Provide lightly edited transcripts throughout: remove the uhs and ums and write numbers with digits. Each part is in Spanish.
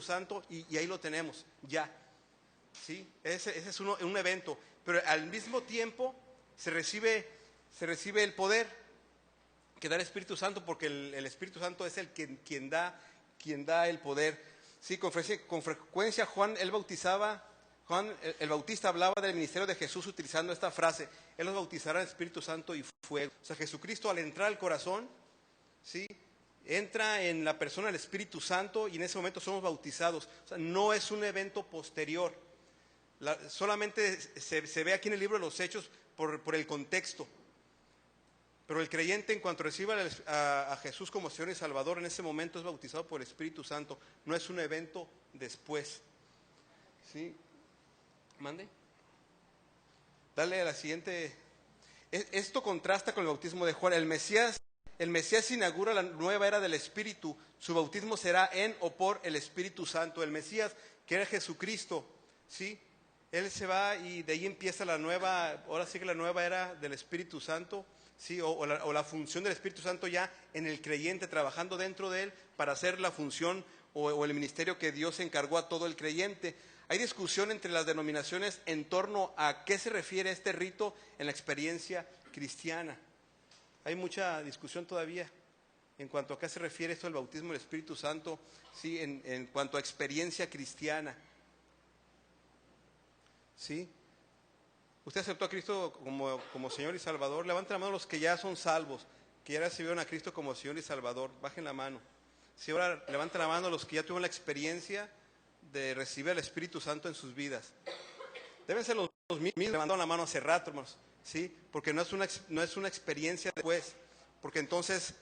Santo y ahí lo tenemos, ya. ¿Sí? Ese es un evento, pero al mismo tiempo se recibe el poder que da el Espíritu Santo, porque el Espíritu Santo es quien da el poder. Sí, con frecuencia Juan el Bautista hablaba del ministerio de Jesús utilizando esta frase: Él los bautizará en Espíritu Santo y fuego. O sea, Jesucristo, al entrar al corazón, ¿sí?, entra en la persona el Espíritu Santo y en ese momento somos bautizados. O sea, no es un evento posterior. Solamente se ve aquí en el libro de los Hechos por el contexto. Pero el creyente, en cuanto reciba a Jesús como Señor y Salvador, en ese momento es bautizado por el Espíritu Santo. No es un evento después. ¿Sí? ¿Mande? Dale a la siguiente. Esto contrasta con el bautismo de Juan. El Mesías inaugura la nueva era del Espíritu. Su bautismo será en o por el Espíritu Santo. El Mesías, que era Jesucristo, ¿sí?, Él se va y de ahí empieza ahora sí que la nueva era del Espíritu Santo, ¿sí?, o la función del Espíritu Santo ya en el creyente, trabajando dentro de él para hacer la función o el ministerio que Dios encargó a todo el creyente. Hay discusión entre las denominaciones en torno a qué se refiere este rito en la experiencia cristiana. Hay mucha discusión todavía en cuanto a qué se refiere esto del bautismo del Espíritu Santo, ¿sí?, en cuanto a experiencia cristiana. ¿Sí? ¿Usted aceptó a Cristo como Señor y Salvador? Levanten la mano los que ya son salvos, que ya recibieron a Cristo como Señor y Salvador. Bajen la mano. Si ahora levanten la mano los que ya tuvieron la experiencia de recibir el Espíritu Santo en sus vidas. Deben ser los mismos, levantaron la mano hace rato, hermanos, ¿sí? Porque no es una experiencia después. Porque entonces,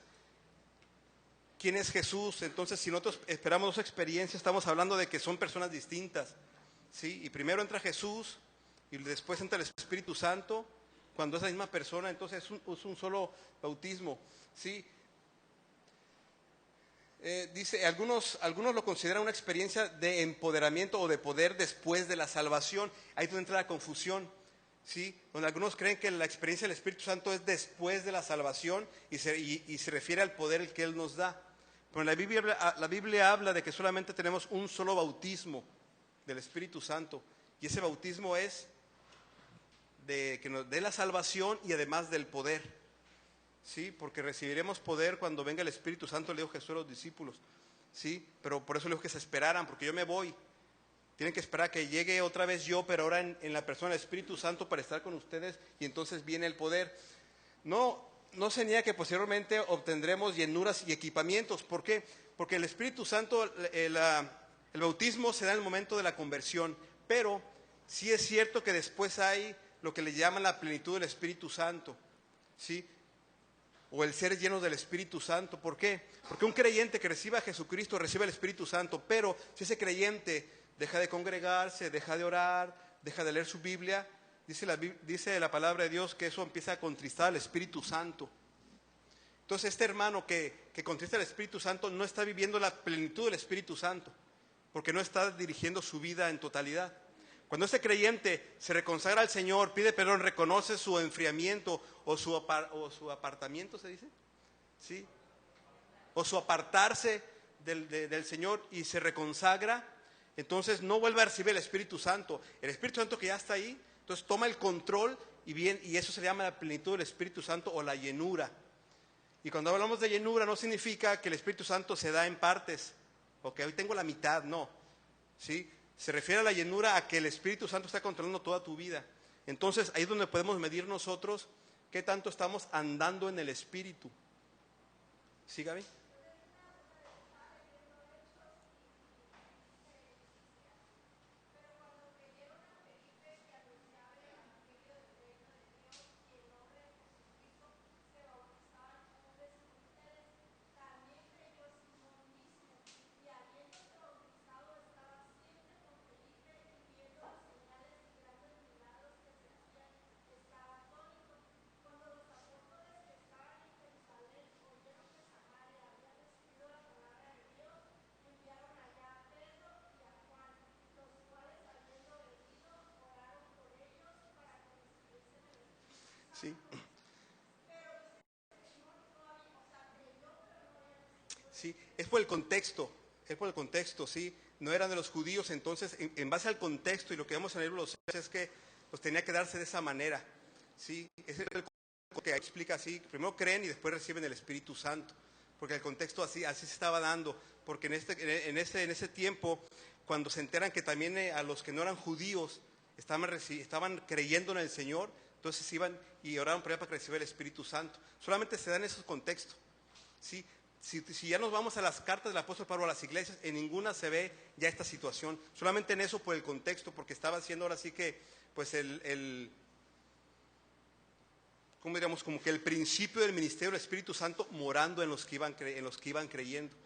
¿quién es Jesús? Entonces, si nosotros esperamos dos experiencias, estamos hablando de que son personas distintas, ¿sí? Y primero entra Jesús y después entra el Espíritu Santo. Cuando es la misma persona, entonces es un solo bautismo, ¿sí? Dice, algunos lo consideran una experiencia de empoderamiento o de poder después de la salvación. Ahí es donde entra la confusión, ¿sí? Donde algunos creen que la experiencia del Espíritu Santo es después de la salvación y se refiere al poder que Él nos da. Pero la Biblia habla de que solamente tenemos un solo bautismo del Espíritu Santo, y ese bautismo es que nos dé la salvación y además del poder, ¿sí? Porque recibiremos poder cuando venga el Espíritu Santo, le dijo Jesús a los discípulos, ¿sí? Pero por eso le dijo que se esperaran, porque yo me voy. Tienen que esperar a que llegue otra vez yo, pero ahora en la persona del Espíritu Santo, para estar con ustedes, y entonces viene el poder. No se niega que posteriormente obtendremos llenuras y equipamientos. ¿Por qué? Porque el Espíritu Santo, el bautismo se da en el momento de la conversión, pero sí es cierto que después hay lo que le llaman la plenitud del Espíritu Santo, ¿sí? O el ser lleno del Espíritu Santo. ¿Por qué? Porque un creyente que reciba a Jesucristo recibe el Espíritu Santo, pero si ese creyente deja de congregarse, deja de orar, deja de leer su Biblia, dice la palabra de Dios que eso empieza a contristar al Espíritu Santo. Entonces este hermano que contrista al Espíritu Santo no está viviendo la plenitud del Espíritu Santo, porque no está dirigiendo su vida en totalidad. Cuando este creyente se reconsagra al Señor, pide perdón, reconoce su enfriamiento o su apartamiento, ¿se dice? ¿Sí? O su apartarse del Señor y se reconsagra, entonces no vuelve a recibir el Espíritu Santo. El Espíritu Santo que ya está ahí, entonces toma el control y eso se llama la plenitud del Espíritu Santo o la llenura. Y cuando hablamos de llenura no significa que el Espíritu Santo se da en partes, o que hoy tengo la mitad, no, ¿sí? Se refiere a la llenura a que el Espíritu Santo está controlando toda tu vida. Entonces ahí es donde podemos medir nosotros qué tanto estamos andando en el Espíritu. ¿Sí, Gaby? Sí. Sí, es por el contexto. es por el contexto, ¿sí? No eran de los judíos, entonces, en base al contexto y lo que vemos en el libro de los Hechos es que pues tenía que darse de esa manera, ¿sí? Ese es el contexto que explica así, primero creen y después reciben el Espíritu Santo, porque el contexto así se estaba dando, porque en ese tiempo, cuando se enteran que también a los que no eran judíos estaban creyendo en el Señor, entonces iban y oraron por ella para que recibiera el Espíritu Santo. Solamente se dan esos contextos, ¿sí? Si ya nos vamos a las cartas del apóstol Pablo a las iglesias, en ninguna se ve ya esta situación, solamente en eso por el contexto, porque estaba haciendo ahora sí que, pues ¿cómo diríamos? Como que el principio del ministerio del Espíritu Santo morando en los que iban creyendo.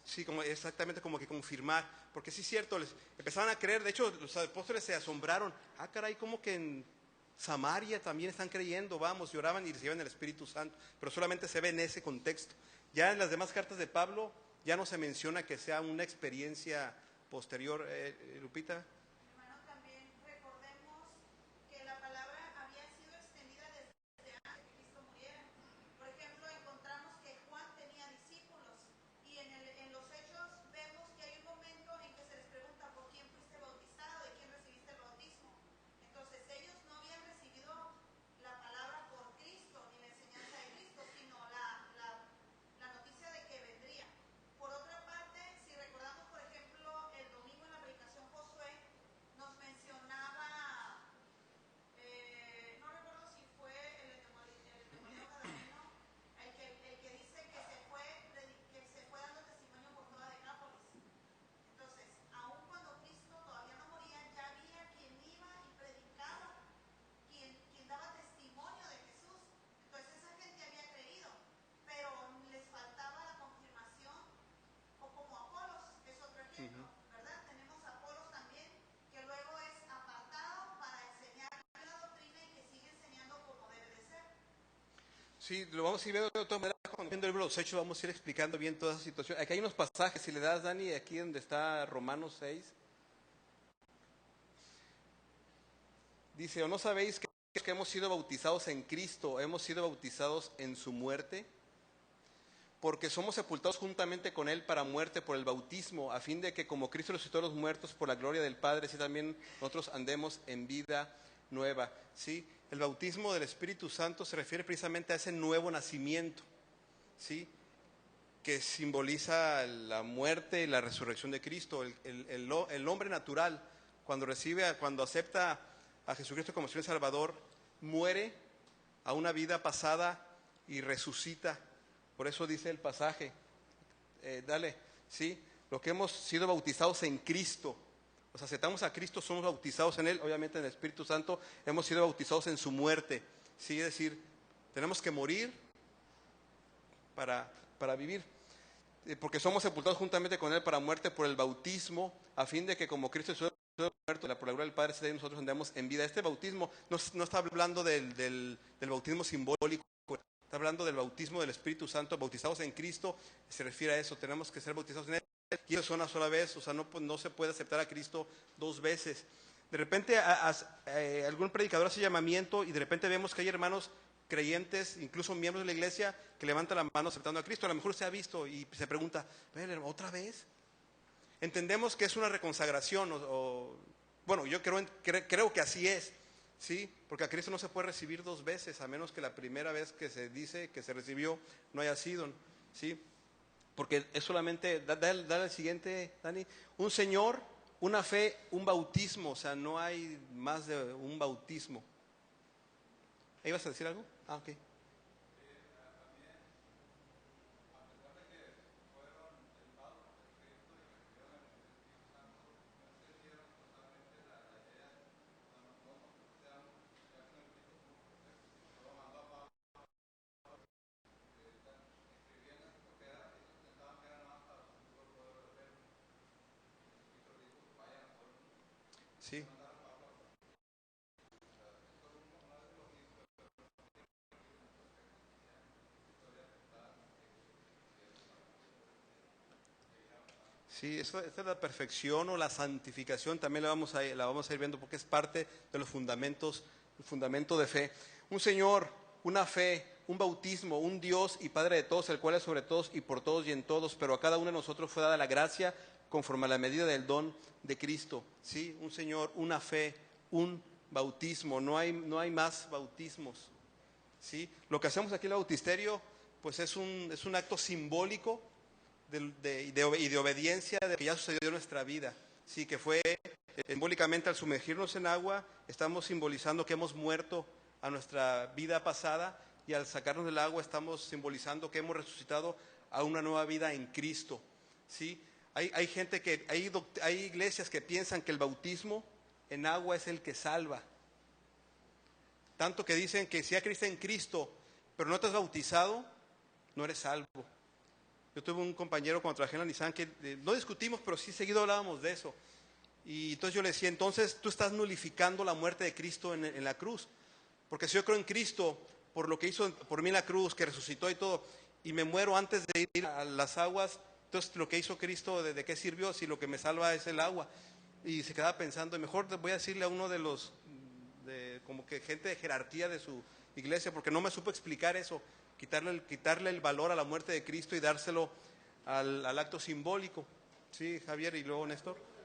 Sí, como exactamente como que confirmar, porque sí es cierto, les empezaban a creer, de hecho los apóstoles se asombraron, caray, como que en Samaria también están creyendo, vamos, y oraban y recibían el Espíritu Santo, pero solamente se ve en ese contexto. Ya en las demás cartas de Pablo ya no se menciona que sea una experiencia posterior, Lupita. Hermano, también recordemos que la palabra había sido extendida desde antes de que Cristo muriera. Por ejemplo, encontramos que Juan tenía discípulos y en los hechos vemos que hay un momento en que se les pregunta por quién fuiste bautizado, de quién recibiste el bautismo. Entonces ellos no habían recibido la palabra por Cristo ni la enseñanza de Cristo, sino la noticia de que vendría. Por otra parte, si recordamos, por ejemplo, el domingo en la predicación Josué, nos mencionaba, no recuerdo si fue el endemoniado gadareno, el que dice que se fue dando testimonio por toda Decápolis. Entonces, aun cuando Cristo todavía no moría, ya había quien iba y predicaba, quien daba testimonio de Jesús. Entonces esa gente había creído, pero les faltaba la confirmación, o como Apolos, es otro ejemplo, ¿verdad? Tenemos a Apolos también, que luego es apartado para enseñar la doctrina y que sigue enseñando como debe de ser. Sí, lo vamos a ir viendo de otra manera, cuando viendo el libro de los Hechos vamos a ir explicando bien toda esa situación. Aquí hay unos pasajes, si le das, Dani, aquí donde está Romanos 6, dice, ¿o no sabéis que hemos sido bautizados en Cristo, hemos sido bautizados en su muerte? Porque somos sepultados juntamente con Él para muerte por el bautismo, a fin de que como Cristo resucitó a los muertos por la gloria del Padre, así también nosotros andemos en vida nueva. ¿Sí? El bautismo del Espíritu Santo se refiere precisamente a ese nuevo nacimiento, ¿sí? Que simboliza la muerte y la resurrección de Cristo. El hombre natural, cuando acepta a Jesucristo como Señor y Salvador, muere a una vida pasada y resucita. Por eso dice el pasaje, ¿sí? Lo que hemos sido bautizados en Cristo, o sea, aceptamos a Cristo, somos bautizados en Él, obviamente en el Espíritu Santo, hemos sido bautizados en su muerte, ¿sí? Es decir, tenemos que morir para vivir, porque somos sepultados juntamente con Él para muerte por el bautismo, a fin de que como Cristo es muerto, por la gloria del Padre, nosotros andamos en vida. Este bautismo no está hablando del bautismo simbólico, está hablando del bautismo del Espíritu Santo, bautizados en Cristo, se refiere a eso, tenemos que ser bautizados en Él, y eso es una sola vez, o sea, no se puede aceptar a Cristo dos veces. De repente algún predicador hace llamamiento y de repente vemos que hay hermanos creyentes, incluso miembros de la iglesia, que levantan la mano aceptando a Cristo. A lo mejor se ha visto y se pregunta, ¿otra vez? Entendemos que es una reconsagración, bueno, yo creo que así es, ¿sí? Porque a Cristo no se puede recibir dos veces, a menos que la primera vez que se dice que se recibió no haya sido, ¿sí? Porque es solamente, dale al siguiente, Dani, un Señor, una fe, un bautismo, o sea, no hay más de un bautismo. ¿Ibas a decir algo? Ok. Sí. Sí, esta es la perfección o la santificación, también la vamos a ir viendo porque es parte de los fundamentos, el fundamento de fe. Un Señor, una fe, un bautismo, un Dios y Padre de todos, el cual es sobre todos y por todos y en todos, pero a cada uno de nosotros fue dada la gracia conforme a la medida del don de Cristo. ¿Sí? Un Señor, una fe, un bautismo, no hay más bautismos. ¿Sí? Lo que hacemos aquí en el bautisterio, pues es un acto simbólico y de obediencia de lo que ya sucedió en nuestra vida. Sí, que fue simbólicamente al sumergirnos en agua, estamos simbolizando que hemos muerto a nuestra vida pasada, y al sacarnos del agua estamos simbolizando que hemos resucitado a una nueva vida en Cristo. ¿Sí? Hay iglesias que piensan que el bautismo en agua es el que salva. Tanto que dicen que si crees en Cristo, pero no te has bautizado, no eres salvo. Yo tuve un compañero cuando trabajé en la Nissan que no discutimos, pero sí seguido hablábamos de eso. Y entonces yo le decía, entonces tú estás nulificando la muerte de Cristo en la cruz. Porque si yo creo en Cristo, por lo que hizo por mí en la cruz, que resucitó y todo, y me muero antes de ir a las aguas, entonces lo que hizo Cristo, ¿de qué sirvió si lo que me salva es el agua? Y se quedaba pensando, mejor voy a decirle a uno de los, como que gente de jerarquía de su iglesia, porque no me supo explicar eso, quitarle el valor a la muerte de Cristo y dárselo al acto simbólico. Sí, Javier, y luego Néstor.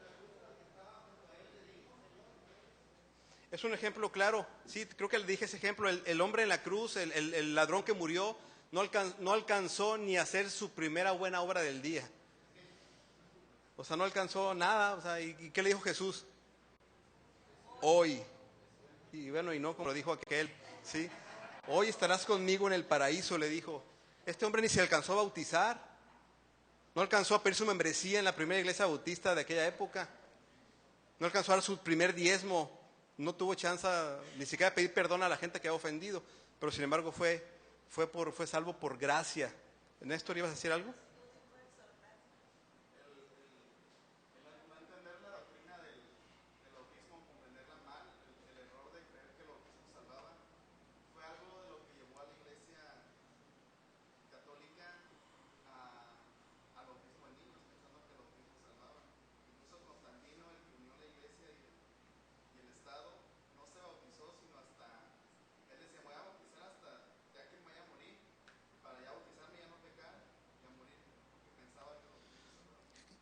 Es un ejemplo claro, sí, creo que le dije ese ejemplo, el hombre en la cruz, el ladrón que murió, no alcanzó ni a hacer su primera buena obra del día. O sea, no alcanzó nada, o sea, ¿y qué le dijo Jesús? Hoy. Y bueno, y no como lo dijo aquel, ¿sí? Hoy estarás conmigo en el paraíso, le dijo. Este hombre ni se alcanzó a bautizar, no alcanzó a pedir su membresía en la primera iglesia bautista de aquella época, no alcanzó a dar su primer diezmo, no tuvo chance ni siquiera de pedir perdón a la gente que había ofendido, pero sin embargo fue salvo por gracia. Néstor, ¿ibas a decir algo?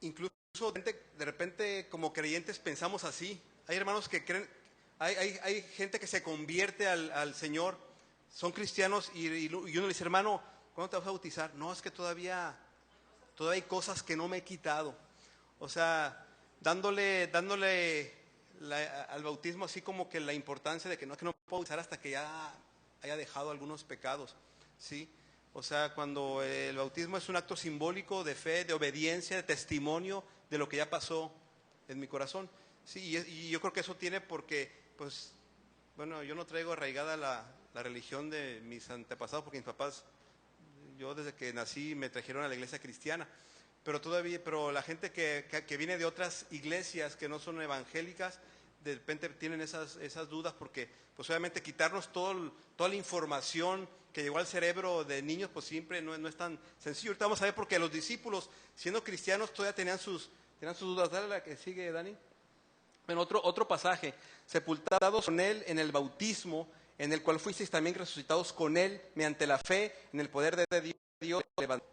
Incluso de repente como creyentes pensamos así. Hay hermanos que creen, hay gente que se convierte al Señor, son cristianos y uno le dice, hermano, ¿cuándo te vas a bautizar? No, es que todavía hay cosas que no me he quitado. O sea, dándole al bautismo así como que la importancia de que no me puedo bautizar hasta que ya haya dejado algunos pecados, ¿sí? O sea, cuando el bautismo es un acto simbólico de fe, de obediencia, de testimonio de lo que ya pasó en mi corazón. Sí, y yo creo que eso tiene porque, pues, bueno, yo no traigo arraigada la religión de mis antepasados, porque mis papás, yo desde que nací me trajeron a la iglesia cristiana. Pero la gente que viene de otras iglesias que no son evangélicas, de repente tienen esas dudas porque, pues obviamente quitarnos toda la información que llegó al cerebro de niños, pues siempre no es tan sencillo. Ahorita vamos a ver porque los discípulos, siendo cristianos, todavía tenían sus dudas. Dale la que sigue, Dani. En otro pasaje, sepultados con él en el bautismo, en el cual fuisteis también resucitados con él, mediante la fe en el poder de Dios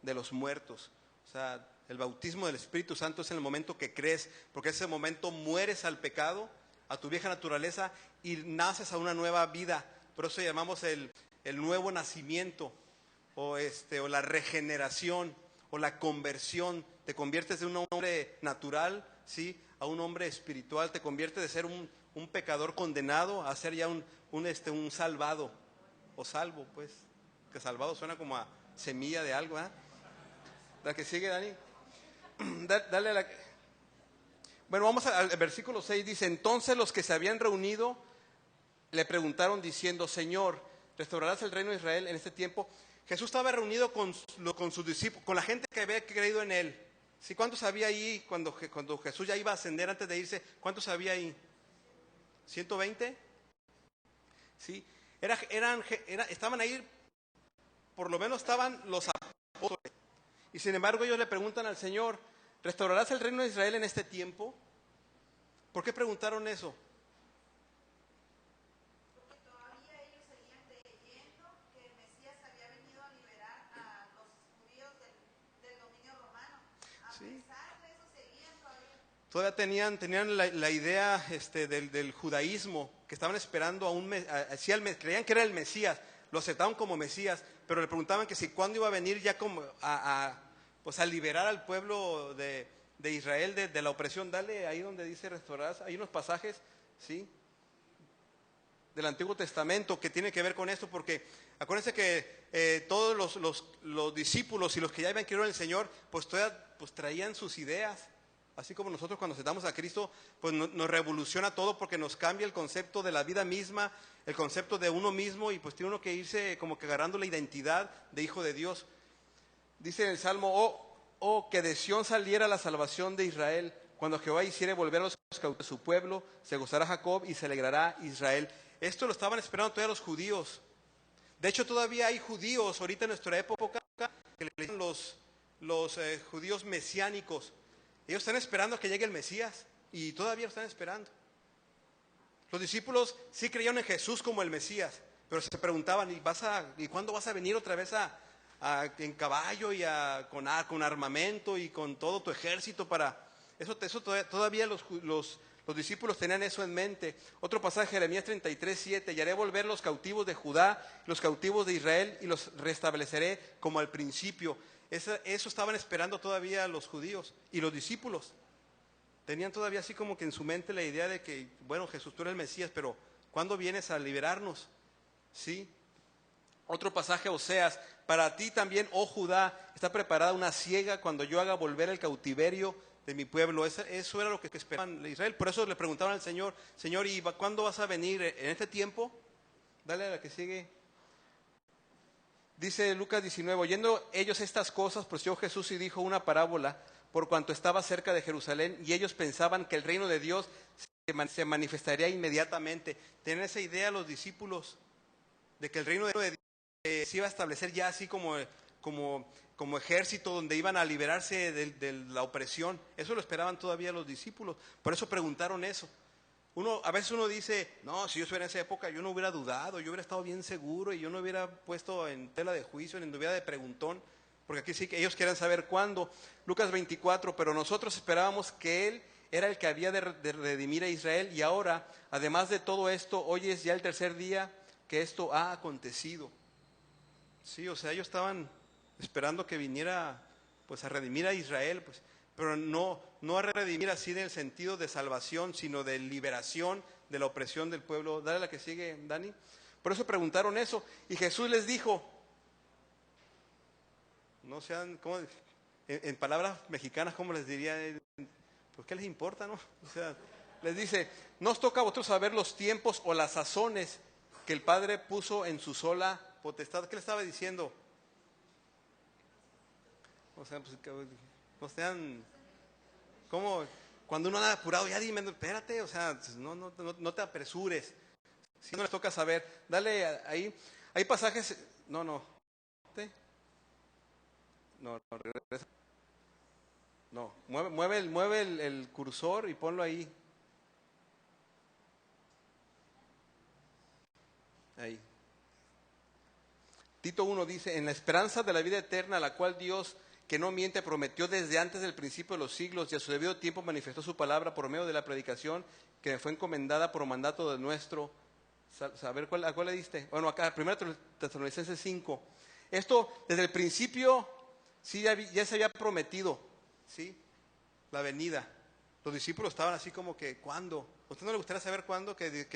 de los muertos. O sea, el bautismo del Espíritu Santo es en el momento que crees, porque en ese momento mueres al pecado, a tu vieja naturaleza, y naces a una nueva vida. Por eso llamamos el nuevo nacimiento, o la regeneración, o la conversión. Te conviertes de un hombre natural, ¿sí?, a un hombre espiritual. Te conviertes de ser un pecador condenado a ser ya un salvado, o salvo, pues. Que salvado suena como a semilla de algo, ¿eh? La que sigue, Dani. Dale a la... Bueno, vamos al versículo 6, dice, entonces los que se habían reunido le preguntaron diciendo, Señor, ¿restaurarás el reino de Israel en este tiempo? Jesús estaba reunido con sus discípulos, con la gente que había creído en él. ¿Sí? ¿Cuántos había ahí cuando Jesús ya iba a ascender antes de irse? ¿Cuántos había ahí? ¿120? ¿Sí? Estaban ahí, por lo menos estaban los apóstoles. Y sin embargo ellos le preguntan al Señor, ¿restaurarás el reino de Israel en este tiempo? ¿Por qué preguntaron eso? Porque todavía ellos seguían creyendo que el Mesías había todavía tenían la idea del judaísmo, que estaban esperando a creían que era el Mesías, lo aceptaban como Mesías, pero le preguntaban que si cuándo iba a venir ya como pues a liberar al pueblo de Israel de la opresión. Dale ahí donde dice restaurar, hay unos pasajes, ¿sí?, del Antiguo Testamento que tiene que ver con esto, porque acuérdense que todos los discípulos y los que ya habían creído en el Señor, pues todavía pues traían sus ideas, así como nosotros cuando aceptamos a Cristo, pues nos revoluciona todo, porque nos cambia el concepto de la vida misma, el concepto de uno mismo, y pues tiene uno que irse como que agarrando la identidad de hijo de Dios. Dice en el Salmo, que de Sión saliera la salvación de Israel, cuando Jehová hiciere volver a los cautivos de su pueblo, se gozará Jacob y se alegrará Israel. Esto lo estaban esperando todavía los judíos. De hecho, todavía hay judíos ahorita en nuestra época que le dicen los judíos mesiánicos. Ellos están esperando a que llegue el Mesías y todavía lo están esperando. Los discípulos sí creían en Jesús como el Mesías, pero se preguntaban, ¿y cuándo vas a venir otra vez en caballo y con armamento y con todo tu ejército para... Eso todavía los discípulos tenían eso en mente. Otro pasaje, Jeremías 33:7, y haré volver los cautivos de Judá, los cautivos de Israel, y los restableceré como al principio. Eso estaban esperando todavía los judíos y los discípulos. Tenían todavía así como que en su mente la idea de que, bueno, Jesús, tú eres el Mesías, pero ¿cuándo vienes a liberarnos? ¿Sí? Otro pasaje, Oseas, para ti también, oh Judá, está preparada una siega cuando yo haga volver el cautiverio de mi pueblo. Eso era lo que esperaban de Israel. Por eso le preguntaban al Señor, Señor, ¿y cuándo vas a venir? ¿En este tiempo? Dale a la que sigue. Dice Lucas 19, oyendo ellos estas cosas, proseguió Jesús y dijo una parábola, por cuanto estaba cerca de Jerusalén, y ellos pensaban que el reino de Dios se manifestaría inmediatamente. Tenían esa idea los discípulos, de que el reino de Dios se iba a establecer ya así como ejército, donde iban a liberarse de la opresión. Eso lo esperaban todavía los discípulos. Por eso preguntaron eso. A veces uno dice, no, si yo estuviera en esa época, yo no hubiera dudado, yo hubiera estado bien seguro y yo no hubiera puesto en tela de juicio, ni hubiera de preguntón, porque aquí sí que ellos querían saber cuándo. Lucas 24, pero nosotros esperábamos que Él era el que había de redimir a Israel, y ahora, además de todo esto, hoy es ya el tercer día que esto ha acontecido. Sí, o sea, ellos estaban esperando que viniera pues a redimir a Israel, pues, pero no a redimir así en el sentido de salvación, sino de liberación de la opresión del pueblo. Dale la que sigue, Dani. Por eso preguntaron eso, y Jesús les dijo, no sean, ¿cómo? En palabras mexicanas, ¿cómo les diría? Pues ¿qué les importa, no? O sea, les dice, no os toca a vosotros saber los tiempos o las sazones que el Padre puso en su sola potestad. ¿Qué le estaba diciendo? O sea, pues, no sean, ¿cómo? Cuando uno anda apurado, ya dime, espérate, o sea, no te apresures. Si no les toca saber, dale ahí. Hay pasajes, no, regresa. No, mueve el cursor y ponlo ahí. Ahí. Tito 1 dice, en la esperanza de la vida eterna, la cual Dios, que no miente, prometió desde antes del principio de los siglos, y a su debido tiempo manifestó su palabra por medio de la predicación que me fue encomendada por mandato de nuestro... A ver, ¿a cuál le diste? Bueno, acá, 1 Tesalonicenses 5. Esto, desde el principio, sí, ya se había prometido, ¿sí? La venida. Los discípulos estaban así como que, ¿cuándo? ¿A usted no le gustaría saber cuándo? Que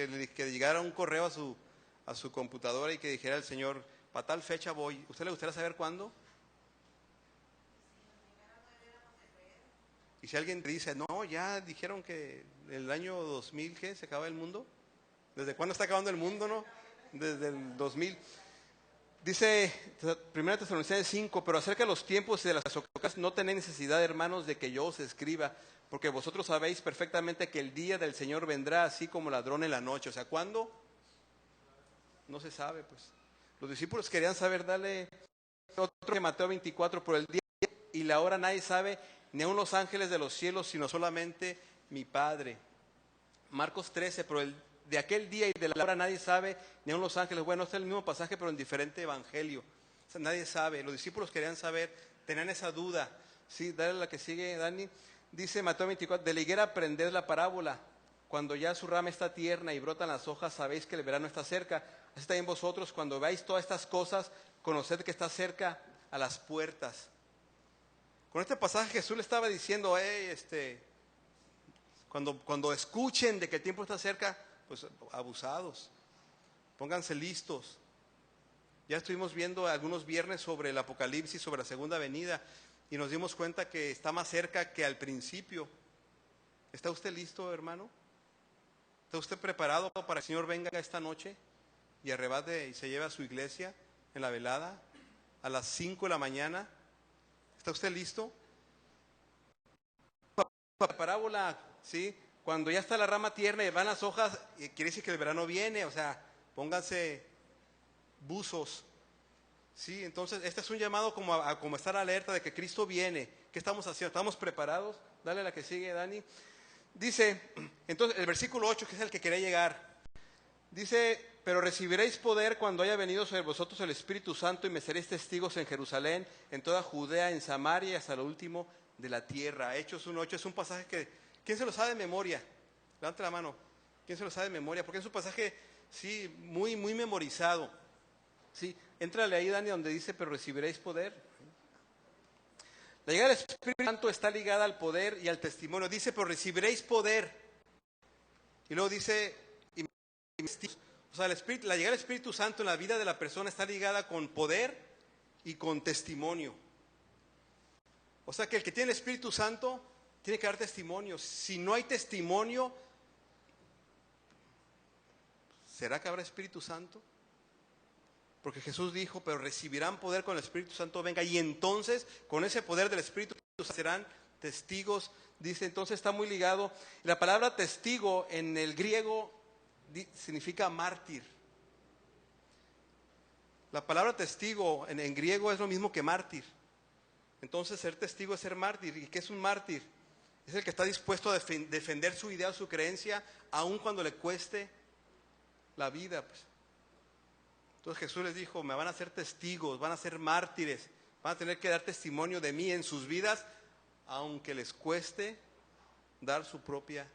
llegara un correo a su computadora y que dijera el Señor, para tal fecha voy. ¿A usted le gustaría saber cuándo? Y si alguien te dice, no, ya dijeron que el año 2000, ¿qué? ¿Se acaba el mundo? ¿Desde cuándo está acabando el mundo, no? Desde el 2000. Dice 1 Tesalonicenses 5, pero acerca de los tiempos y de las ocasiones no tenéis necesidad, hermanos, de que yo os escriba, porque vosotros sabéis perfectamente que el día del Señor vendrá así como ladrón en la noche. O sea, ¿cuándo? No se sabe, pues. Los discípulos querían saber, dale otro que Mateo 24, por el día y la hora nadie sabe, ni aun los ángeles de los cielos, sino solamente mi Padre. Marcos 13, pero de aquel día y de la hora nadie sabe, ni aun los ángeles. Bueno, este es el mismo pasaje, pero en diferente evangelio. O sea, nadie sabe. Los discípulos querían saber, tenían esa duda. Sí, dale la que sigue, Dani. Dice Mateo 24, de la higuera aprended la parábola. Cuando ya su rama está tierna y brotan las hojas, sabéis que el verano está cerca. Así también vosotros, cuando veáis todas estas cosas, conoced que está cerca a las puertas. Con este pasaje Jesús le estaba diciendo, cuando escuchen de que el tiempo está cerca, pues abusados, pónganse listos. Ya estuvimos viendo algunos viernes sobre el Apocalipsis, sobre la segunda venida, y nos dimos cuenta que está más cerca que al principio. ¿Está usted listo, hermano? ¿Está usted preparado para que el Señor venga esta noche y arrebate y se lleve a su iglesia en la velada a las 5 de la mañana? ¿Está usted listo? La parábola, ¿sí? Cuando ya está la rama tierna y van las hojas, quiere decir que el verano viene, o sea, pónganse buzos, ¿sí? Entonces, este es un llamado como a estar alerta de que Cristo viene. ¿Qué estamos haciendo? ¿Estamos preparados? Dale la que sigue, Dani. Dice, entonces, el versículo 8, que es el que quería llegar, dice, pero recibiréis poder cuando haya venido sobre vosotros el Espíritu Santo y me seréis testigos en Jerusalén, en toda Judea, en Samaria y hasta lo último de la tierra. Hechos 1:8 es un pasaje que, ¿quién se lo sabe de memoria? Levante la mano. ¿Quién se lo sabe de memoria? Porque es un pasaje, sí, muy, muy memorizado. Sí, éntrale ahí, Dani, donde dice, pero recibiréis poder. La llegada del Espíritu Santo está ligada al poder y al testimonio. Dice, pero recibiréis poder. Y luego dice, o sea, la llegada del Espíritu Santo en la vida de la persona está ligada con poder y con testimonio. O sea que el que tiene el Espíritu Santo tiene que dar testimonio. Si no hay testimonio, ¿será que habrá Espíritu Santo? Porque Jesús dijo, pero recibirán poder cuando el Espíritu Santo venga. Y entonces, con ese poder del Espíritu Santo, serán testigos. Dice, entonces está muy ligado. La palabra testigo en el griego significa mártir. La palabra testigo en griego es lo mismo que mártir. Entonces ser testigo es ser mártir. ¿Y qué es un mártir? Es el que está dispuesto a defender su idea o su creencia, aun cuando le cueste la vida, pues. Entonces Jesús les dijo, me van a ser testigos, van a ser mártires, van a tener que dar testimonio de mí en sus vidas, aunque les cueste dar su propia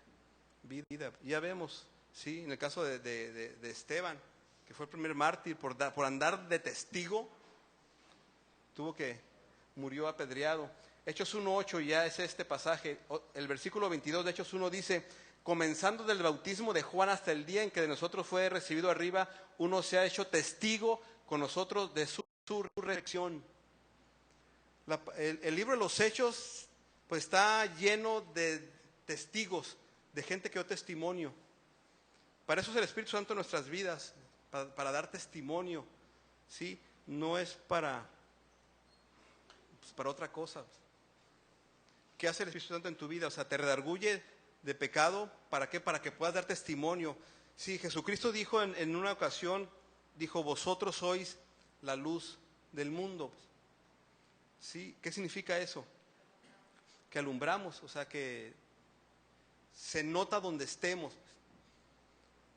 vida. Ya vemos, sí, en el caso de Esteban, que fue el primer mártir por andar de testigo, murió apedreado. Hechos 1:8 ya es este pasaje, el versículo 22 de Hechos 1 dice, comenzando del bautismo de Juan hasta el día en que de nosotros fue recibido arriba, uno se ha hecho testigo con nosotros de su resurrección. El libro de los Hechos pues está lleno de testigos, de gente que dio testimonio. Para eso es el Espíritu Santo en nuestras vidas, para dar testimonio, ¿sí? No es para otra cosa. ¿Qué hace el Espíritu Santo en tu vida? O sea, te redarguye de pecado. ¿Para qué? Para que puedas dar testimonio. Sí, Jesucristo dijo en una ocasión, dijo, vosotros sois la luz del mundo. ¿Sí? ¿Qué significa eso? Que alumbramos, o sea, que se nota donde estemos.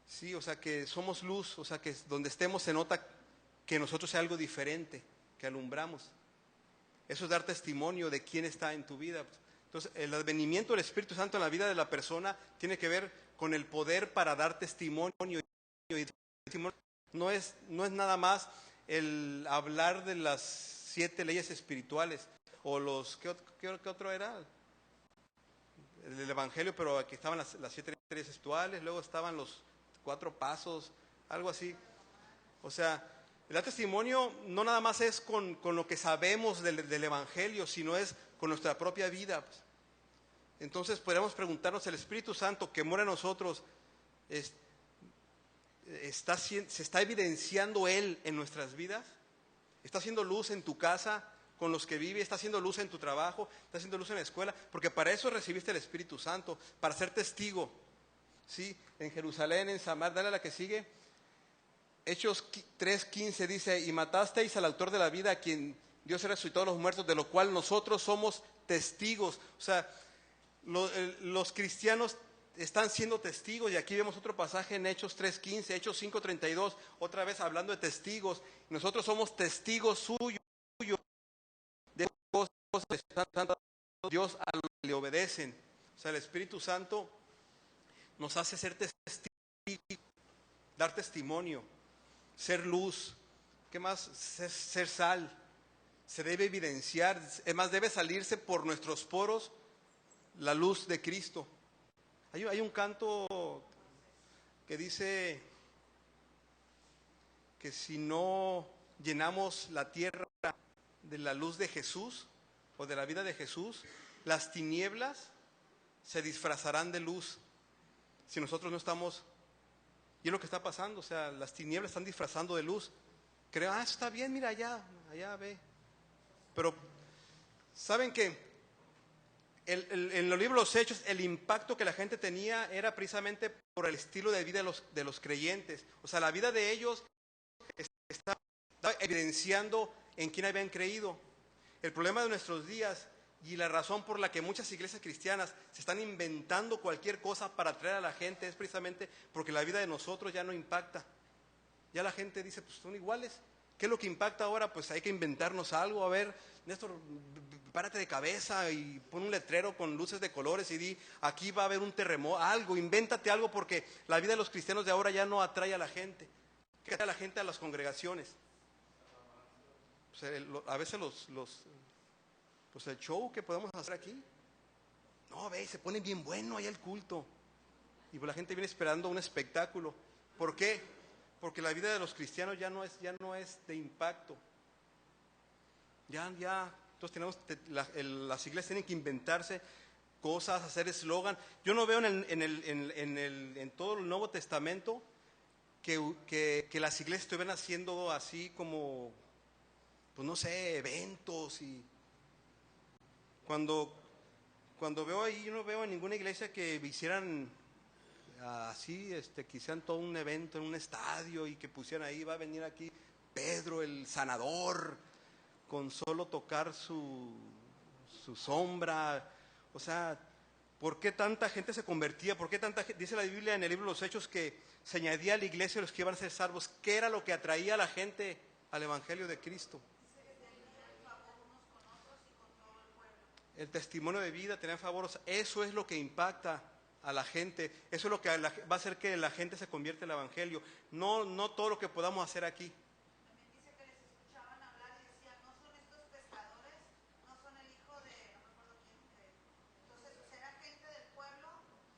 Sí, o sea, que somos luz, o sea, que donde estemos se nota que nosotros hay algo diferente, que alumbramos. Eso es dar testimonio de quién está en tu vida. Entonces, el advenimiento del Espíritu Santo en la vida de la persona tiene que ver con el poder para dar testimonio. No es nada más el hablar de las 7 leyes espirituales o ¿qué otro era? El Evangelio, pero aquí estaban las 7 leyes espirituales, luego estaban los 4 pasos, algo así. O sea, el dar testimonio no nada más es con lo que sabemos del Evangelio, sino es con nuestra propia vida. Entonces podríamos preguntarnos, ¿el Espíritu Santo que mora en nosotros, se está evidenciando Él en nuestras vidas? ¿Está haciendo luz en tu casa con los que vives? ¿Está haciendo luz en tu trabajo? ¿Está haciendo luz en la escuela? Porque para eso recibiste el Espíritu Santo, para ser testigo. ¿Sí? En Jerusalén, en Samaria, dale a la que sigue. Hechos 3:15 dice, y matasteis al autor de la vida, a quien Dios resucitó de los muertos, de lo cual nosotros somos testigos. O sea, los cristianos están siendo testigos, y aquí vemos otro pasaje en Hechos 3:15, Hechos 5:32, otra vez hablando de testigos. Nosotros somos testigos suyos de cosas que Dios a los que le obedece. obedecen. O sea, el Espíritu Santo nos hace ser testigos, dar testimonio, ser luz. ¿Qué más? Ser sal. Se debe evidenciar, es más, debe salirse por nuestros poros la luz de Cristo. Hay un canto que dice que si no llenamos la tierra de la luz de Jesús o de la vida de Jesús, las tinieblas se disfrazarán de luz. Si nosotros no estamos, y es lo que está pasando, o sea, las tinieblas están disfrazando de luz. Creo, eso está bien, mira allá ve. Pero, ¿saben qué? En los libros de los Hechos, el impacto que la gente tenía era precisamente por el estilo de vida de los creyentes. O sea, la vida de ellos estaba evidenciando en quién habían creído. El problema de nuestros días y la razón por la que muchas iglesias cristianas se están inventando cualquier cosa para atraer a la gente es precisamente porque la vida de nosotros ya no impacta. Ya la gente dice, pues son iguales. ¿Qué es lo que impacta ahora? Pues hay que inventarnos algo. A ver, Néstor, párate de cabeza y pon un letrero con luces de colores y di, aquí va a haber un terremoto, algo, invéntate algo, porque la vida de los cristianos de ahora ya no atrae a la gente. ¿Qué atrae a la gente? A las congregaciones. Pues, a veces pues el show que podemos hacer aquí. No, ve, se pone bien bueno allá el culto. Y pues la gente viene esperando un espectáculo. ¿Por qué? Porque la vida de los cristianos ya no es de impacto. Entonces las iglesias tienen que inventarse cosas, hacer eslogan. Yo no veo en todo el Nuevo Testamento que las iglesias estuvieran haciendo así como, pues no sé, eventos. Y cuando veo ahí, yo no veo en ninguna iglesia que hicieran así, que hicieran todo un evento en un estadio y que pusieran ahí, va a venir aquí Pedro el sanador, con solo tocar su sombra. O sea, ¿por qué tanta gente se convertía? ¿Por qué tanta gente? Dice la Biblia en el libro de los Hechos que se añadía a la iglesia los que iban a ser salvos. ¿Qué era lo que atraía a la gente al Evangelio de Cristo? El testimonio de vida, tener favor. Eso es lo que impacta a la gente. Eso es lo que va a hacer que la gente se convierta en el Evangelio. No todo lo que podamos hacer aquí. También dice que les escuchaban hablar y decían, no son estos pescadores, no son el hijo de, no me acuerdo quién. Entonces, pues, era gente del pueblo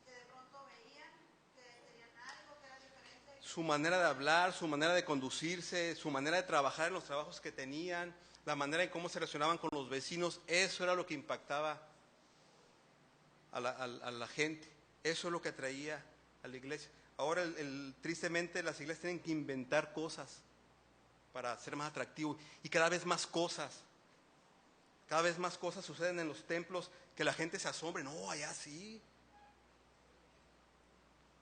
que de pronto veían que tenían algo que era diferente. Su manera de hablar, su manera de conducirse, su manera de trabajar en los trabajos que tenían, la manera en cómo se relacionaban con los vecinos, eso era lo que impactaba a la gente. Eso es lo que atraía a la iglesia. Ahora, tristemente, las iglesias tienen que inventar cosas para ser más atractivos. Y cada vez más cosas suceden en los templos que la gente se asombre. No, allá sí.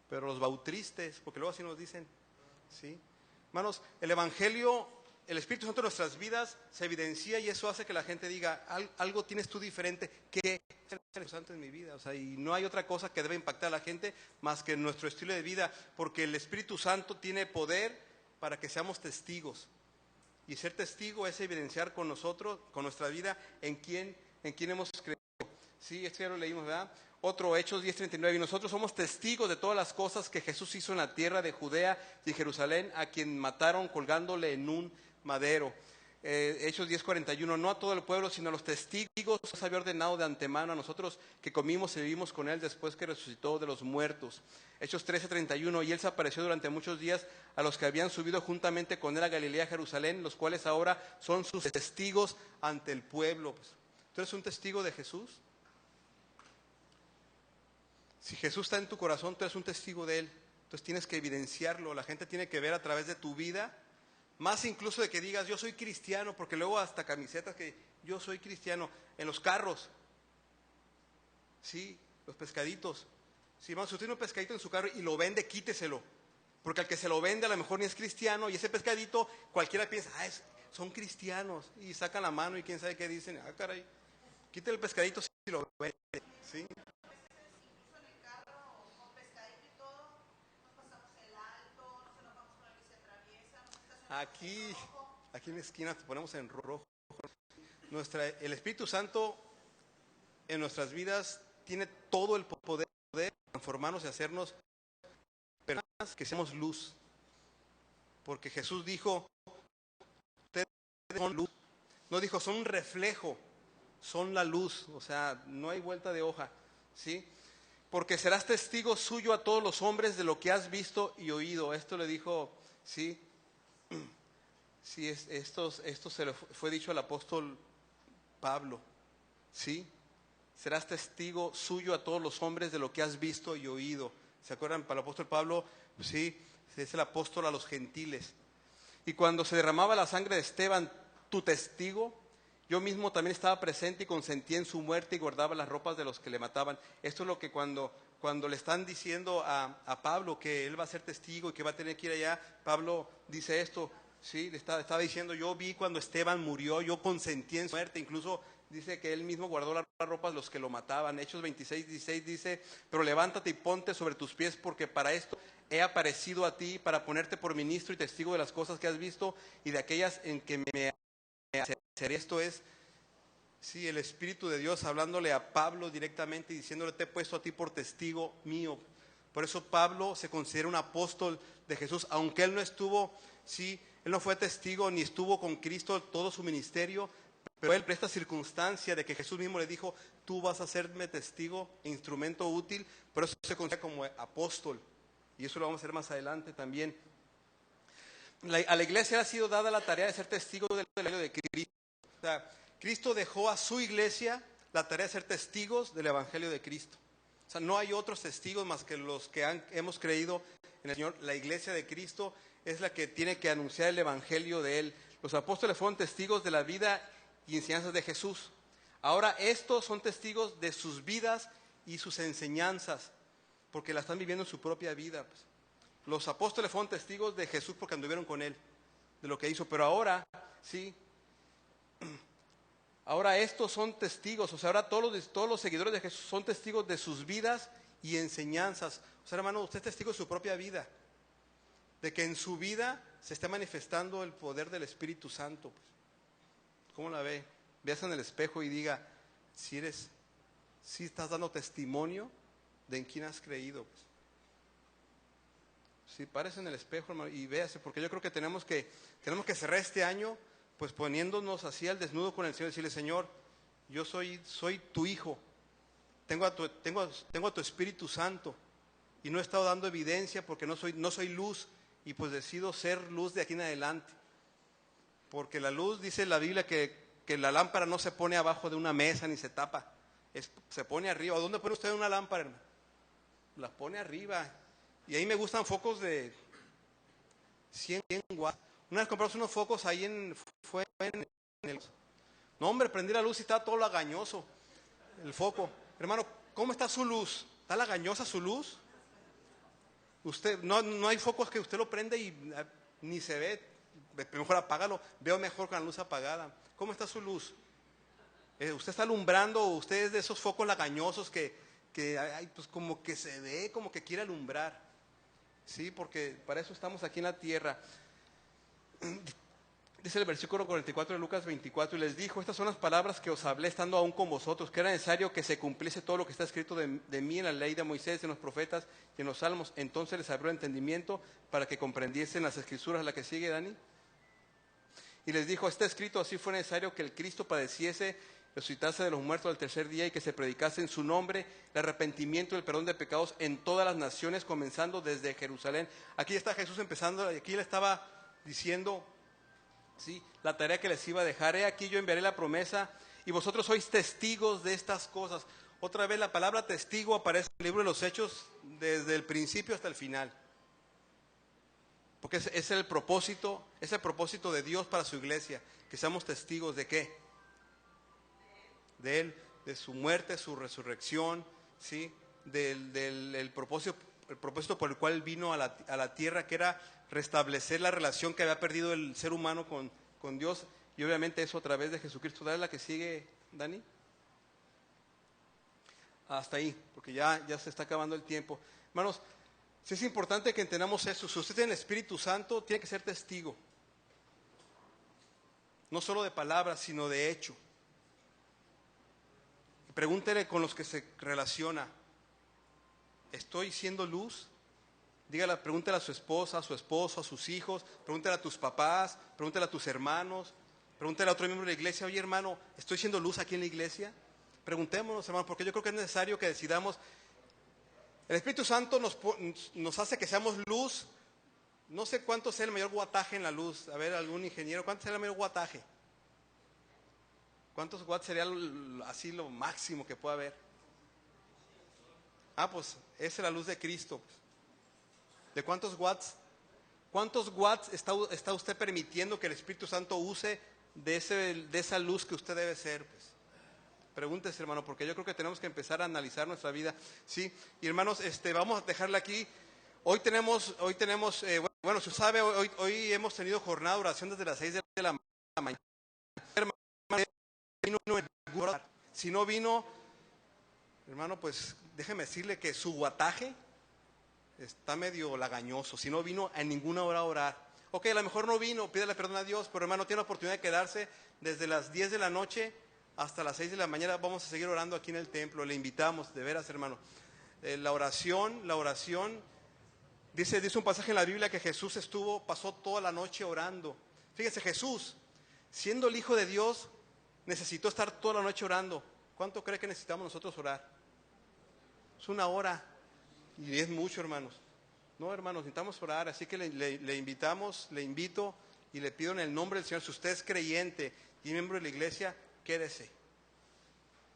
Pero los bautristas, porque luego así nos dicen, ¿sí? Hermanos, el Evangelio, el Espíritu Santo en nuestras vidas se evidencia y eso hace que la gente diga, algo tienes tú diferente, ¿qué es el Espíritu Santo en mi vida? O sea, y no hay otra cosa que debe impactar a la gente más que nuestro estilo de vida, porque el Espíritu Santo tiene poder para que seamos testigos. Y ser testigo es evidenciar con nosotros, con nuestra vida, en quién hemos creído. Sí, esto ya lo leímos, ¿verdad? Otro, Hechos 10:39, y nosotros somos testigos de todas las cosas que Jesús hizo en la tierra de Judea y Jerusalén, a quien mataron colgándole en un madero. Hechos 10:41, no a todo el pueblo, sino a los testigos, Dios había ordenado de antemano a nosotros que comimos y vivimos con él después que resucitó de los muertos. Hechos 13:31, y él se apareció durante muchos días a los que habían subido juntamente con él a Galilea, a Jerusalén, los cuales ahora son sus testigos ante el pueblo. ¿Tú eres un testigo de Jesús? Si Jesús está en tu corazón, tú eres un testigo de él. Entonces tienes que evidenciarlo. La gente tiene que ver a través de tu vida, más incluso de que digas, yo soy cristiano, porque luego hasta camisetas que yo soy cristiano, en los carros, sí, los pescaditos. Si usted tiene un pescadito en su carro y lo vende, quíteselo, porque al que se lo vende a lo mejor ni es cristiano, y ese pescadito cualquiera piensa, son cristianos, y sacan la mano y quién sabe qué dicen, caray, quite el pescadito si lo vende, ¿sí? Aquí en la esquina te ponemos en rojo. El Espíritu Santo en nuestras vidas tiene todo el poder de transformarnos y hacernos personas que seamos luz. Porque Jesús dijo, ustedes son luz. No dijo, son un reflejo, son la luz. O sea, no hay vuelta de hoja, ¿sí? Porque serás testigo suyo a todos los hombres de lo que has visto y oído. Esto le dijo, ¿sí? Sí, esto se le fue dicho al apóstol Pablo, ¿sí? Serás testigo suyo a todos los hombres de lo que has visto y oído. ¿Se acuerdan? Para el apóstol Pablo, sí, es el apóstol a los gentiles. Y cuando se derramaba la sangre de Esteban, tu testigo, yo mismo también estaba presente y consentía en su muerte y guardaba las ropas de los que le mataban. Esto es lo que cuando le están diciendo a Pablo que él va a ser testigo y que va a tener que ir allá, Pablo dice esto, sí, le estaba diciendo, yo vi cuando Esteban murió, yo consentí en su muerte, incluso dice que él mismo guardó las ropas de los que lo mataban. Hechos 26:16 dice, pero levántate y ponte sobre tus pies, porque para esto he aparecido a ti, para ponerte por ministro y testigo de las cosas que has visto y de aquellas en que me hacer. Esto es, sí, el Espíritu de Dios hablándole a Pablo directamente y diciéndole, te he puesto a ti por testigo mío. Por eso Pablo se considera un apóstol de Jesús, aunque él no estuvo, sí, él no fue testigo ni estuvo con Cristo todo su ministerio, pero él, por esta circunstancia de que Jesús mismo le dijo, tú vas a hacerme testigo, instrumento útil, por eso se considera como apóstol. Y eso lo vamos a hacer más adelante también. A la iglesia ha sido dada la tarea de ser testigo del Evangelio de Cristo. O sea, Cristo dejó a su iglesia la tarea de ser testigos del Evangelio de Cristo. O sea, no hay otros testigos más que los que hemos creído en el Señor. La iglesia de Cristo es la que tiene que anunciar el Evangelio de Él. Los apóstoles fueron testigos de la vida y enseñanzas de Jesús. Ahora estos son testigos de sus vidas y sus enseñanzas, porque la están viviendo en su propia vida. Los apóstoles fueron testigos de Jesús porque anduvieron con Él, de lo que hizo. Pero ahora, sí, ahora estos son testigos, o sea, ahora todos los seguidores de Jesús son testigos de sus vidas y enseñanzas. O sea, hermano, usted es testigo de su propia vida, de que en su vida se está manifestando el poder del Espíritu Santo. ¿Cómo la ve? Véase en el espejo y diga, si estás dando testimonio de en quién has creído. Sí, párese en el espejo, hermano, y véase, porque yo creo que tenemos que cerrar este año pues poniéndonos así al desnudo con el Señor y decirle, Señor, yo soy tu hijo, tengo a tu Espíritu Santo y no he estado dando evidencia porque no soy luz y pues decido ser luz de aquí en adelante. Porque la luz, dice la Biblia, que la lámpara no se pone abajo de una mesa ni se tapa, se pone arriba. ¿Dónde pone usted una lámpara, hermano? La pone arriba. Y ahí me gustan focos de 100 watts. Una vez compramos unos focos ahí fue en el... No, hombre, prendí la luz y estaba todo lagañoso el foco. Hermano, ¿cómo está su luz? ¿Está lagañosa su luz? Usted, no hay focos que usted lo prende y ni se ve. Mejor apágalo, veo mejor con la luz apagada. ¿Cómo está su luz? ¿Usted está alumbrando o usted es de esos focos lagañosos que pues como que se ve, como que quiere alumbrar? Sí, porque para eso estamos aquí en la tierra. Dice el versículo 44 de Lucas 24, y les dijo, estas son las palabras que os hablé estando aún con vosotros, que era necesario que se cumpliese todo lo que está escrito de mí en la ley de Moisés, en los profetas y en los salmos. Entonces les abrió el entendimiento para que comprendiesen las escrituras. La que sigue, Dani. Y les dijo, está escrito, así fue necesario que el Cristo padeciese, resucitase de los muertos al tercer día y que se predicase en su nombre el arrepentimiento y el perdón de pecados en todas las naciones, comenzando desde Jerusalén. Aquí está Jesús empezando, aquí le estaba diciendo, sí, la tarea que les iba a dejar. He aquí yo enviaré la promesa y vosotros sois testigos de estas cosas. Otra vez la palabra testigo aparece en el libro de los Hechos desde el principio hasta el final. Porque es el propósito de Dios para su iglesia, que seamos testigos de ¿qué? De Él, de su muerte, su resurrección, ¿sí? El propósito por el cual vino a la tierra, que era restablecer la relación que había perdido el ser humano con Dios, y obviamente eso a través de Jesucristo. Dale la que sigue, Dani. Hasta ahí, porque ya se está acabando el tiempo. Hermanos, sí es importante que entendamos eso. Si usted tiene el Espíritu Santo, tiene que ser testigo. No solo de palabras, sino de hecho. Pregúntele con los que se relaciona, ¿estoy siendo luz? Dígale, pregúntale a su esposa, a su esposo, a sus hijos, pregúntale a tus papás, pregúntale a tus hermanos, pregúntale a otro miembro de la iglesia, oye hermano, ¿estoy siendo luz aquí en la iglesia? Preguntémonos, hermano, porque yo creo que es necesario que decidamos. El Espíritu Santo nos hace que seamos luz. No sé cuánto sea el mayor wattaje en la luz. A ver, algún ingeniero, ¿cuánto sería el mayor wattaje? ¿Cuántos watts sería así lo máximo que pueda haber? Pues esa es la luz de Cristo. ¿De cuántos watts? ¿Cuántos watts está usted permitiendo que el Espíritu Santo use de esa luz que usted debe ser? Pues pregúntese, hermano, porque yo creo que tenemos que empezar a analizar nuestra vida, ¿sí? Y hermanos, vamos a dejarle aquí. Hoy tenemos, bueno, si usted sabe, hoy hemos tenido jornada de oración desde las 6 de la mañana. Si no vino, hermano, pues déjeme decirle que su guataje está medio lagañoso. Si no vino a ninguna hora a orar. Ok, a lo mejor no vino, pídele perdón a Dios, pero hermano, tiene la oportunidad de quedarse desde las 10 de la noche hasta las 6 de la mañana. Vamos a seguir orando aquí en el templo. Le invitamos, de veras, hermano. La oración, dice un pasaje en la Biblia que Jesús pasó toda la noche orando. Fíjese, Jesús, siendo el Hijo de Dios, necesitó estar toda la noche orando. ¿Cuánto cree que necesitamos nosotros orar? Es una hora. Y es mucho, hermanos. No, hermanos, necesitamos orar. Así que le invitamos, le invito y le pido en el nombre del Señor, si usted es creyente y miembro de la iglesia, quédese.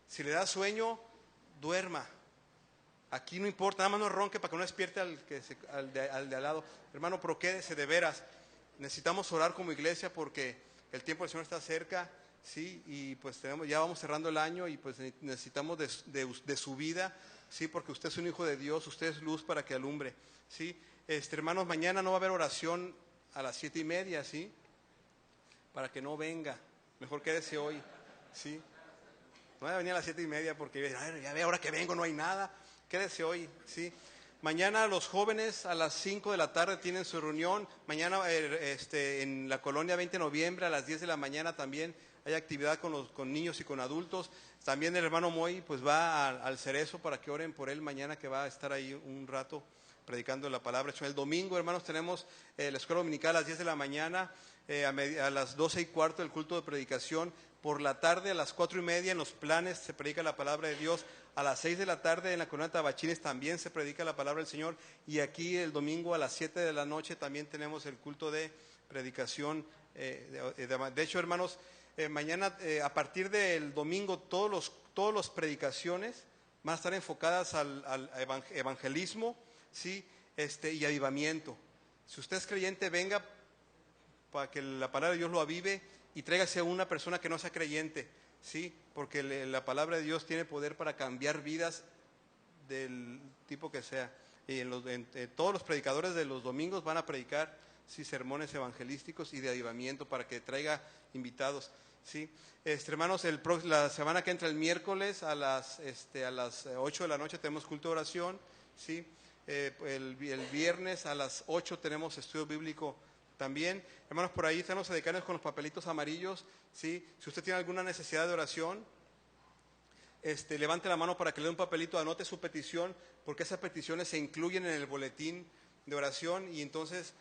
Si le da sueño, duerma. Aquí no importa, nada más no ronque para que no despierte al de al lado. Hermano, pero quédese de veras. Necesitamos orar como iglesia porque el tiempo del Señor está cerca, ¿sí? Y pues ya vamos cerrando el año y pues necesitamos de su vida, ¿sí? Porque usted es un hijo de Dios, usted es luz para que alumbre, ¿sí? Hermanos, mañana no va a haber oración a las 7:30, ¿sí? Para que no venga. Mejor quédese hoy, ¿sí? No voy a venir a las 7:30 porque ya ve, ahora que vengo no hay nada. Quédese hoy, ¿sí? Mañana los jóvenes a las 5 de la tarde tienen su reunión. Mañana en la colonia 20 de noviembre a las 10 de la mañana también hay actividad con niños y con adultos. También el hermano Moy pues va al Cerezo para que oren por él mañana, que va a estar ahí un rato predicando la palabra. El domingo, hermanos, tenemos la escuela dominical a las 10 de la mañana, a las 12:15 el culto de predicación. Por la tarde a las 4:30 en los planes se predica la palabra de Dios. A las 6 de la tarde en la colonia Tabachines también se predica la palabra del Señor. Y aquí el domingo a las 7 de la noche también tenemos el culto de predicación. De hecho, hermanos, mañana a partir del domingo todas las predicaciones van a estar enfocadas al evangelismo, ¿sí? Y avivamiento. Si usted es creyente, venga para que la palabra de Dios lo avive y tráigase a una persona que no sea creyente, ¿sí? Porque la palabra de Dios tiene poder para cambiar vidas del tipo que sea. Y todos los predicadores de los domingos van a predicar, sí, sermones evangelísticos y de avivamiento para que traiga invitados, ¿sí? Hermanos, la semana que entra el miércoles a las 8 de la noche tenemos culto de oración, ¿sí? El viernes a las 8 tenemos estudio bíblico también. Hermanos, por ahí están los edecanes con los papelitos amarillos, ¿sí? Si usted tiene alguna necesidad de oración, levante la mano para que le dé un papelito, anote su petición, porque esas peticiones se incluyen en el boletín de oración y entonces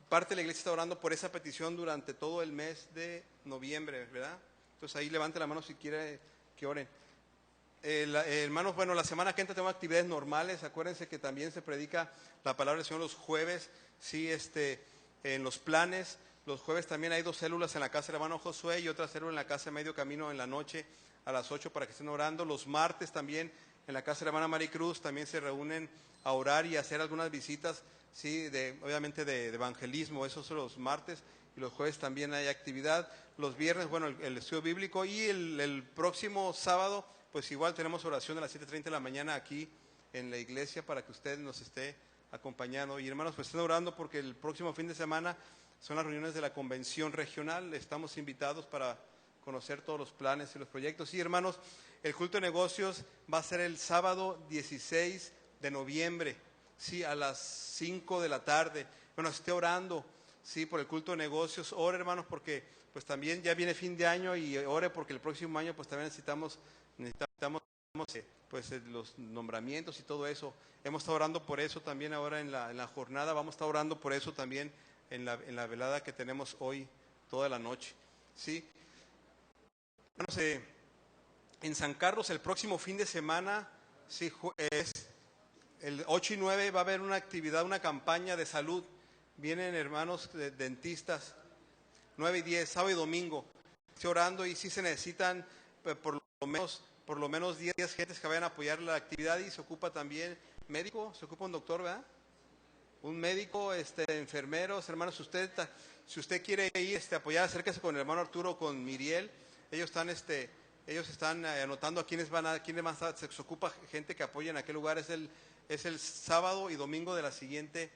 parte de la iglesia está orando por esa petición durante todo el mes de noviembre, ¿verdad? Entonces ahí levante la mano si quiere que oren. Hermanos, bueno, la semana que entra tenemos actividades normales. Acuérdense que también se predica la palabra del Señor los jueves, ¿sí? En los planes. Los jueves también hay 2 células en la casa del hermano Josué y otra célula en la casa de Medio Camino en la noche a las 8 para que estén orando. Los martes también en la casa de la hermana Maricruz también se reúnen a orar y a hacer algunas visitas, ¿sí? Obviamente de evangelismo. Esos son los martes. Y los jueves también hay actividad. Los viernes, bueno, el estudio bíblico. Y el próximo sábado, pues igual tenemos oración a las 7:30 de la mañana aquí en la iglesia para que usted nos esté acompañando. Y hermanos, pues estén orando porque el próximo fin de semana son las reuniones de la convención regional. Estamos invitados para conocer todos los planes y los proyectos. Y hermanos, el culto de negocios va a ser el sábado 16 de noviembre, ¿sí? A las 5 de la tarde. Bueno, esté orando, ¿sí? Por el culto de negocios. Ore, hermanos, porque pues también ya viene fin de año y ore porque el próximo año pues también necesitamos pues los nombramientos y todo eso. Hemos estado orando por eso también ahora en la jornada, vamos a estar orando por eso también en la velada que tenemos hoy toda la noche. ¿Sí? Hermanos, en San Carlos el próximo fin de semana, sí, es el 8 y 9 va a haber una actividad, una campaña de salud. Vienen hermanos dentistas, 9 y 10, sábado y domingo. Estoy orando y sí se necesitan por lo menos 10 gentes que vayan a apoyar la actividad, y se ocupa también médico, se ocupa un doctor, ¿verdad? Un médico, enfermeros, hermanos, si usted quiere ir apoyar, acérquese con el hermano Arturo o con Miriel. Ellos están anotando a quiénes van a se ocupa gente que apoye en aquel lugar. Es el sábado y domingo de la siguiente